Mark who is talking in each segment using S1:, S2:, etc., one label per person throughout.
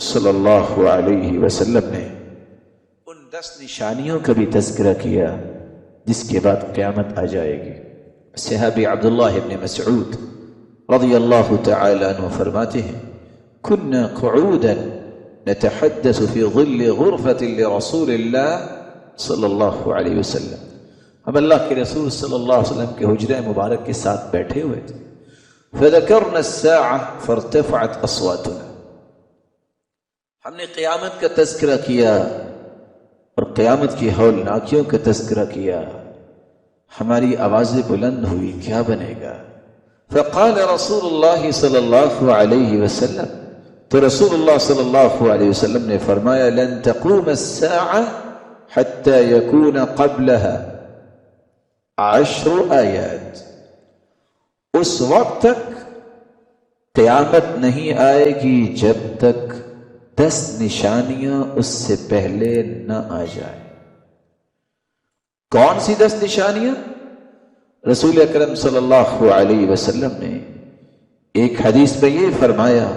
S1: صلی اللہ علیہ وسلم نے ان 10 نشانیوں کا بھی تذکرہ کیا جس کے بعد قیامت آ جائے گی۔ صحابی عبداللہ ابن مسعود رضی اللہ تعالی عنہ فرماتے ہیں كنا قعودا نتحدث في ظل غرفة لرسول اللہ صلی اللہ علیہ وسلم، ہم اللہ کے رسول صلی اللہ علیہ وسلم کے حجرہ مبارک کے ساتھ بیٹھے ہوئے تھے۔ فذكرنا الساعة فارتفعت اصواتنا، ہم نے قیامت کا تذکرہ کیا اور قیامت کی ہولناکیوں کا تذکرہ کیا، ہماری آوازیں بلند ہوئی، کیا بنے گا؟ فقال رسول اللہ صلی اللہ علیہ وسلم، تو رسول اللہ صلی اللہ علیہ وسلم نے فرمایا لن تقوم الساعة حتى يكون قبلها 10 آیات، اس وقت تک قیامت نہیں آئے گی جب تک 10 نشانیاں اس سے پہلے نہ آ جائیں۔ کون سی 10 نشانیاں؟ رسول اکرم صلی اللہ علیہ وسلم نے ایک حدیث میں یہ فرمایا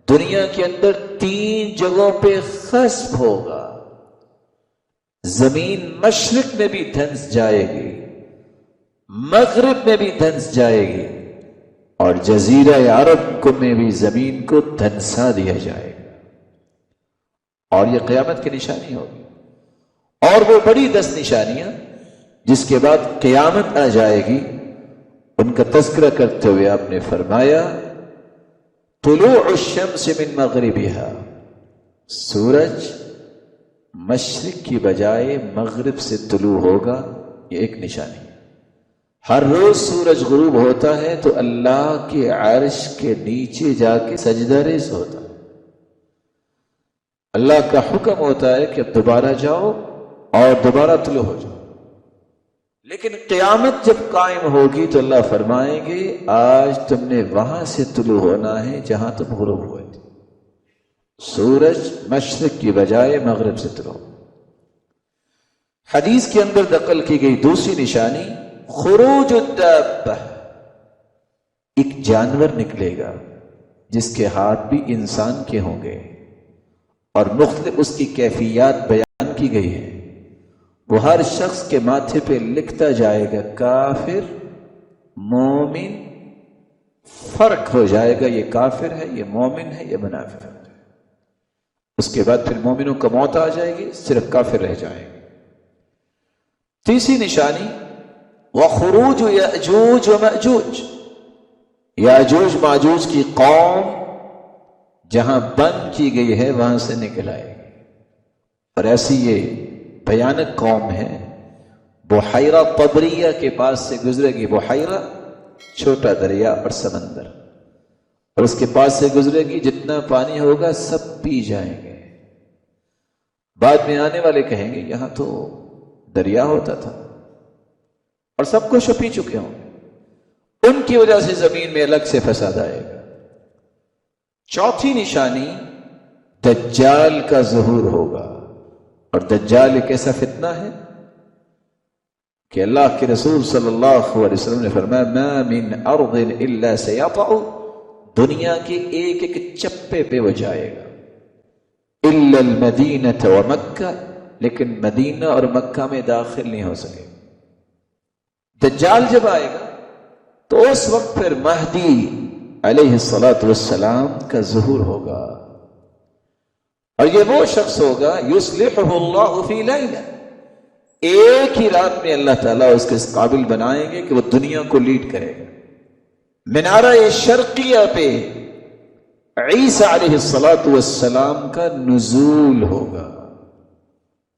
S1: دنیا کے اندر 3 جگہوں پہ خسف ہوگا، زمین مشرق میں بھی دھنس جائے گی، مغرب میں بھی دھنس جائے گی، اور جزیرہ عرب کو میں بھی زمین کو دھنسا دیا جائے گا، اور یہ قیامت کی نشانی ہوگی۔ اور وہ بڑی 10 نشانیاں جس کے بعد قیامت آ جائے گی ان کا تذکرہ کرتے ہوئے آپ نے فرمایا طلوع الشمس من مغربها، سورج مشرق کی بجائے مغرب سے طلوع ہوگا، یہ ایک نشانی ہے۔ ہر روز سورج غروب ہوتا ہے تو اللہ کے عرش کے نیچے جا کے سجدہ ریز ہوتا ہے، اللہ کا حکم ہوتا ہے کہ اب دوبارہ جاؤ اور دوبارہ طلوع ہو جاؤ۔ لیکن قیامت جب قائم ہوگی تو اللہ فرمائیں گے آج تم نے وہاں سے طلوع ہونا ہے جہاں تم غروب ہوئے تھے، سورج مشرق کی بجائے مغرب سے طلوع۔ حدیث کے اندر نقل کی گئی دوسری نشانی خروج الدابہ، ایک جانور نکلے گا جس کے ہاتھ بھی انسان کے ہوں گے اور مختلف اس کی کیفیات بیان کی گئی ہے۔ وہ ہر شخص کے ماتھے پہ لکھتا جائے گا کافر مومن، فرق ہو جائے گا یہ کافر ہے یہ مومن ہے یہ منافق ہے۔ اس کے بعد پھر مومنوں کا موت آ جائے گی، صرف کافر رہ جائیں گے۔ تیسری نشانی وخروج یأجوج ومأجوج، یاجوج ماجوج کی قوم جہاں بند کی گئی ہے وہاں سے نکل آئے گی، اور ایسی یہ بھیانک قوم ہے۔ بحیرہ طبریہ کے پاس سے گزرے گی، بحیرہ چھوٹا دریا اور سمندر، اور اس کے پاس سے گزرے گی، جتنا پانی ہوگا سب پی جائیں گے۔ بعد میں آنے والے کہیں گے یہاں تو دریا ہوتا تھا اور سب کچھ پی چکے ہوں گے، ان کی وجہ سے زمین میں الگ سے فساد آئے گا۔ چوتھی نشانی دجال کا ظہور ہوگا، اور دجال ایک ایسا فتنہ ہے کہ اللہ کے رسول صلی اللہ علیہ وسلم نے فرمایا ما من ارض الا سیطع، دنیا کے ایک ایک چپے پہ وہ جائے گا، الا المدینہ ومکہ، لیکن مدینہ اور مکہ میں داخل نہیں ہو سکے۔ دجال جب آئے گا تو اس وقت پھر مہدی علیہ السلام کا ظہور ہوگا، اور یہ وہ شخص ہوگا یصلحہ اللہ فی لیلہ، ایک ہی رات میں اللہ تعالیٰ اس کے اس قابل بنائیں گے کہ وہ دنیا کو لیڈ کرے گا۔ منارہ شرقیہ پہ عیسیٰ علیہ السلام کا نزول ہوگا،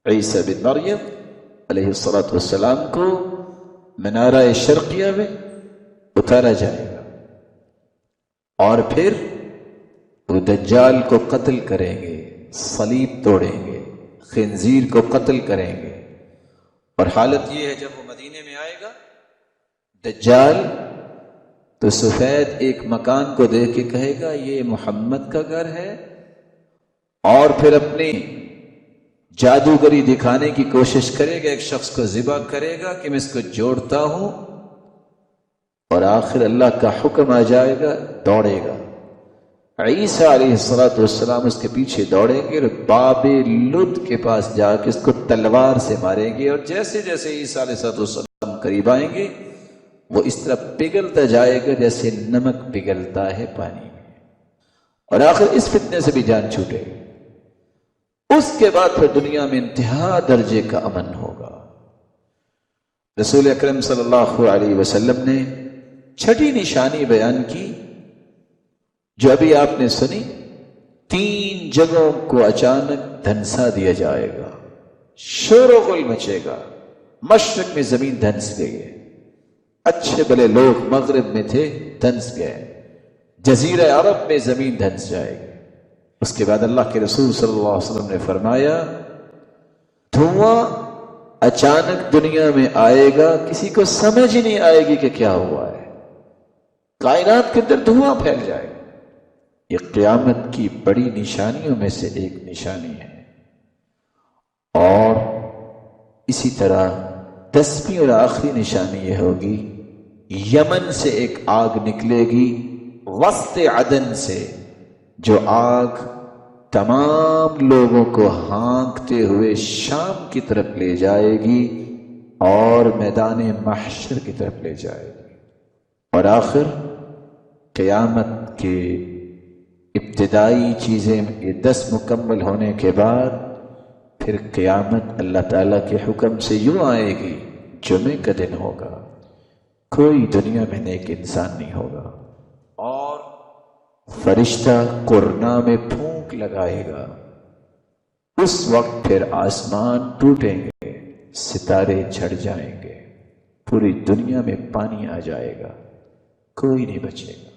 S1: عیسیٰ بن مریم علیہ السلام کو منارہ شرقیہ میں اتارا جائے گا، اور پھر وہ دجال کو قتل کریں گے، صلیب توڑیں گے، خنزیر کو قتل کریں گے، اور حالت یہ ہے جب وہ مدینے میں آئے گا دجال تو سفید ایک مکان کو دیکھ کے کہے گا یہ محمد کا گھر ہے، اور پھر اپنی جادوگری دکھانے کی کوشش کرے گا، ایک شخص کو ذبح کرے گا کہ میں اس کو جوڑتا ہوں، اور آخر اللہ کا حکم آ جائے گا، دوڑے گا عیسیٰ علیہ السلام اس کے پیچھے دوڑیں گے اور باب لد کے پاس جا کے اس کو تلوار سے ماریں گے، اور جیسے جیسے عیسیٰ علیہ السلام قریب آئیں گے وہ اس طرح پگھلتا جائے گا جیسے نمک پگھلتا ہے پانی میں، اور آخر اس فتنے سے بھی جان چھوٹے گی۔ اس کے بعد پھر دنیا میں انتہا درجے کا امن ہوگا۔ رسول اکرم صلی اللہ علیہ وسلم نے چھٹی نشانی بیان کی جو ابھی آپ نے سنی، 3 جگہوں کو اچانک دھنسا دیا جائے گا، شور و غل مچے گا۔ مشرق میں زمین دھنس گئی ہے، اچھے بھلے لوگ مغرب میں تھے دھنس گئے، جزیرہ عرب میں زمین دھنس جائے گی۔ اس کے بعد اللہ کے رسول صلی اللہ علیہ وسلم نے فرمایا دھواں اچانک دنیا میں آئے گا، کسی کو سمجھ ہی نہیں آئے گی کہ کیا ہوا ہے، کائنات کے اندر دھواں پھیل جائے گا۔ یہ قیامت کی بڑی نشانیوں میں سے ایک نشانی ہے۔ اور اسی طرح 10ویں اور آخری نشانی یہ ہوگی، یمن سے ایک آگ نکلے گی، وسط عدن سے، جو آگ تمام لوگوں کو ہانکتے ہوئے شام کی طرف لے جائے گی اور میدان محشر کی طرف لے جائے گی۔ اور آخر قیامت کے ابتدائی چیزیں یہ 10 مکمل ہونے کے بعد پھر قیامت اللہ تعالیٰ کے حکم سے یوں آئے گی، جمعے کا دن ہوگا، کوئی دنیا میں نیک انسان نہیں ہوگا، اور فرشتہ قرنا میں پھونک لگائے گا۔ اس وقت پھر آسمان ٹوٹیں گے، ستارے جھڑ جائیں گے، پوری دنیا میں پانی آ جائے گا، کوئی نہیں بچے گا،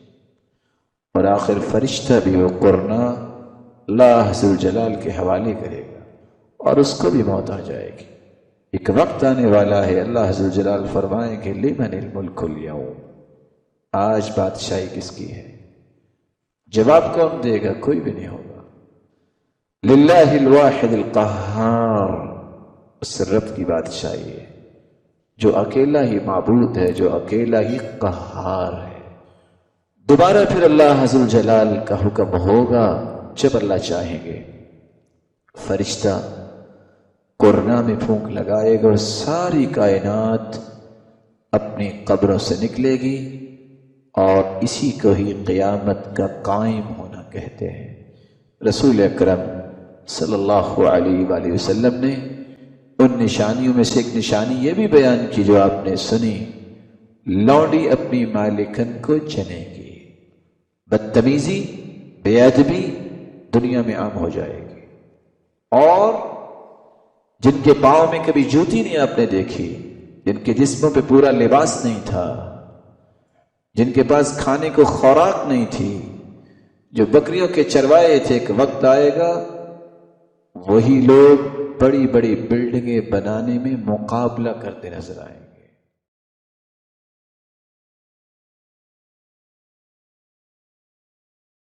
S1: اور آخر فرشتہ بھی وہ قرنا اللہ ذوالجلال کے حوالے کرے گا اور اس کو بھی موت آ جائے گی۔ ایک وقت آنے والا ہے اللہ ذوالجلال فرمائیں گے لمن الملک اليوم، آج بادشاہی کس کی ہے؟ جواب کون دے گا؟ کوئی بھی نہیں ہوگا۔ للہ الواحد القہار، اس رب کی بادشاہی ہے جو اکیلا ہی معبود ہے، جو اکیلا ہی قہار ہے۔ دوبارہ پھر اللہ ذوالجلال کا حکم ہوگا جب اللہ چاہیں گے، فرشتہ قرنا میں پھونک لگائے گا اور ساری کائنات اپنی قبروں سے نکلے گی، اور اسی کو ہی قیامت کا قائم ہونا کہتے ہیں۔ رسول اکرم صلی اللہ علیہ وآلہ وسلم نے ان نشانیوں میں سے ایک نشانی یہ بھی بیان کی جو آپ نے سنی، لونڈی اپنی مالکن کو جنے گی، بدتمیزی بے ادبی دنیا میں عام ہو جائے گی، اور جن کے پاؤں میں کبھی جوتی نہیں آپ نے دیکھی، جن کے جسموں پہ پورا لباس نہیں تھا، جن کے پاس کھانے کو خوراک نہیں تھی، جو بکریوں کے چروائے تھے، ایک وقت آئے گا وہی لوگ بڑی بڑی بلڈنگیں بنانے میں مقابلہ کرتے نظر آئیں گے۔